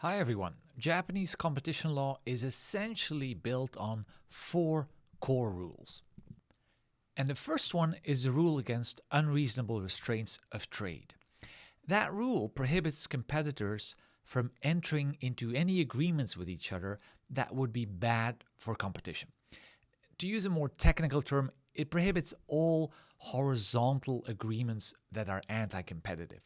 Hi everyone. Japanese competition law is essentially built on 4 core rules. And the first one is the rule against unreasonable restraints of trade. That rule prohibits competitors from entering into any agreements with each other that would be bad for competition. To use a more technical term, it prohibits all horizontal agreements that are anti-competitive.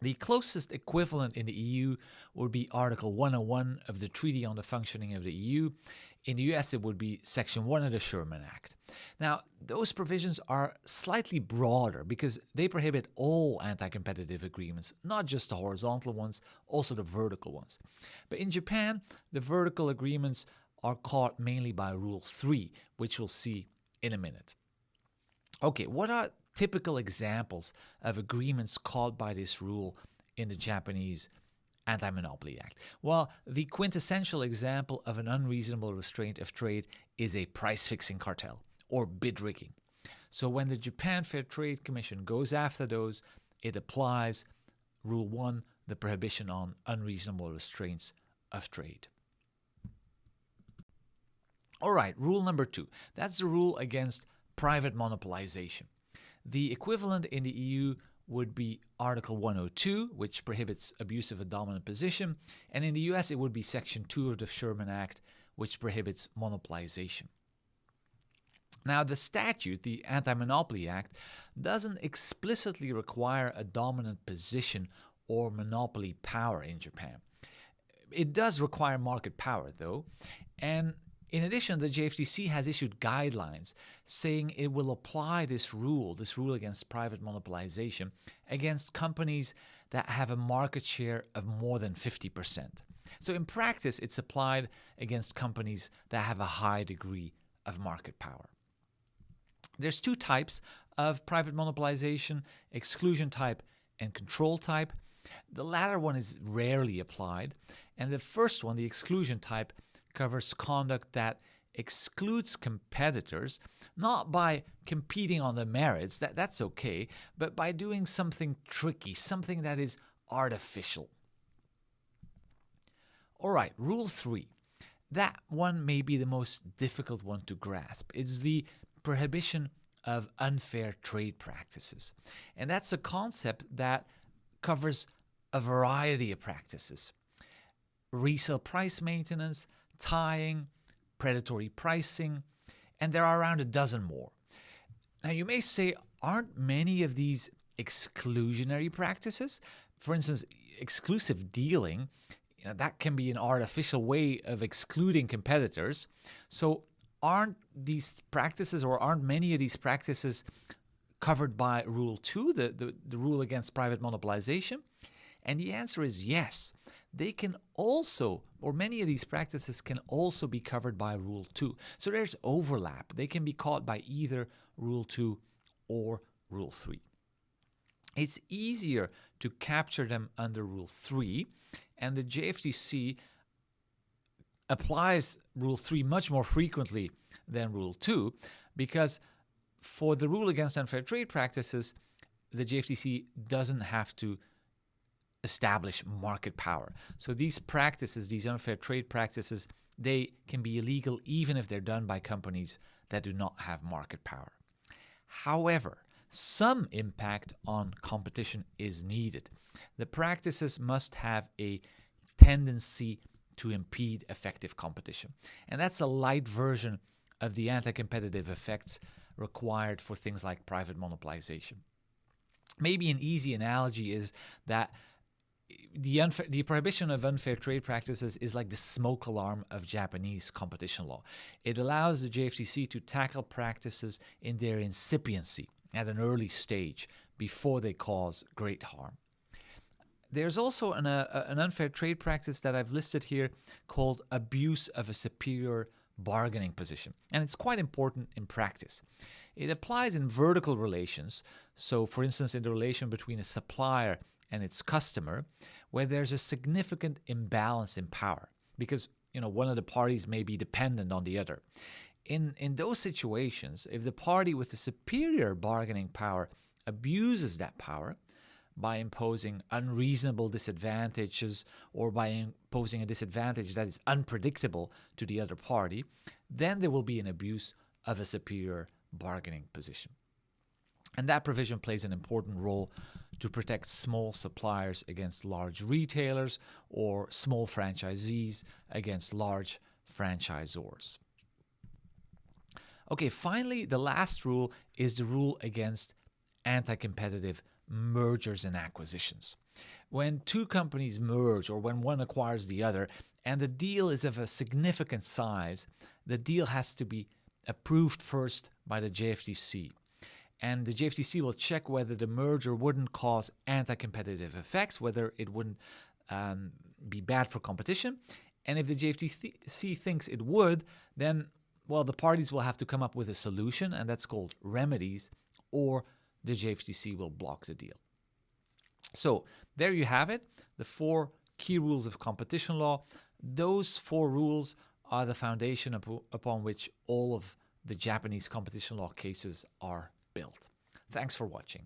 The closest equivalent in the EU would be Article 101 of the Treaty on the Functioning of the EU. In the US, it would be Section 1 of the Sherman Act. Now, those provisions are slightly broader because they prohibit all anti-competitive agreements, not just the horizontal ones, also the vertical ones. But in Japan, the vertical agreements are caught mainly by Rule 3, which we'll see in a minute. Okay, what are typical examples of agreements caught by this rule in the Japanese Antimonopoly Act? Well, the quintessential example of an unreasonable restraint of trade is a price-fixing cartel or bid rigging. So when the Japan Fair Trade Commission goes after those, it applies Rule 1, the prohibition on unreasonable restraints of trade. All right, rule number 2. That's the rule against private monopolization. The equivalent in the EU would be Article 102, which prohibits abuse of a dominant position, and in the US it would be Section 2 of the Sherman Act, which prohibits monopolization. Now, the statute, the Antimonopoly Act, doesn't explicitly require a dominant position or monopoly power in Japan. It does require market power, though, and in addition, the JFTC has issued guidelines saying it will apply this rule against private monopolization, against companies that have a market share of more than 50%. So in practice, it's applied against companies that have a high degree of market power. There's 2 types of private monopolization: exclusion type and control type. The latter one is rarely applied, and the first one, the exclusion type, covers conduct that excludes competitors, not by competing on the merits, that's okay, but by doing something tricky, something that is artificial. All right, Rule 3. That one may be the most difficult one to grasp. It's the prohibition of unfair trade practices. And that's a concept that covers a variety of practices: resale price maintenance, tying, predatory pricing, and there are around a dozen more. Now, you may say, aren't many of these exclusionary practices? For instance, exclusive dealing, that can be an artificial way of excluding competitors. So aren't these practices, or aren't many of these practices covered by Rule 2, the rule against private monopolization? And the answer is yes. They can also, or many of these practices can also be covered by Rule 2. So there's overlap. They can be caught by either Rule 2 or Rule 3. It's easier to capture them under Rule 3, and the JFTC applies Rule 3 much more frequently than Rule 2, because for the rule against unfair trade practices, the JFTC doesn't have to establish market power. So these practices, these unfair trade practices, they can be illegal even if they're done by companies that do not have market power. However, some impact on competition is needed. The practices must have a tendency to impede effective competition. And that's a light version of the anti-competitive effects required for things like private monopolization. Maybe an easy analogy is that the prohibition of unfair trade practices is like the smoke alarm of Japanese competition law. It allows the JFTC to tackle practices in their incipiency at an early stage before they cause great harm. There's also an unfair trade practice that I've listed here called abuse of a superior bargaining position, and it's quite important in practice. It applies in vertical relations, so for instance in the relation between a supplier and its customer, where there's a significant imbalance in power because one of the parties may be dependent on the other. In those situations, if the party with the superior bargaining power abuses that power, by imposing unreasonable disadvantages or by imposing a disadvantage that is unpredictable to the other party, then there will be an abuse of a superior bargaining position. And that provision plays an important role to protect small suppliers against large retailers or small franchisees against large franchisors. Okay, finally, the last rule is the rule against anti-competitive mergers and acquisitions. When two companies merge or when one acquires the other and the deal is of a significant size, the deal has to be approved first by the JFTC. And the JFTC will check whether the merger wouldn't cause anti-competitive effects, whether it wouldn't be bad for competition. And if the JFTC thinks it would, then, well, the parties will have to come up with a solution, and that's called remedies, or the JFTC will block the deal. So there you have it, the 4 key rules of competition law. Those 4 rules are the foundation upon which all of the Japanese competition law cases are built. Thanks for watching.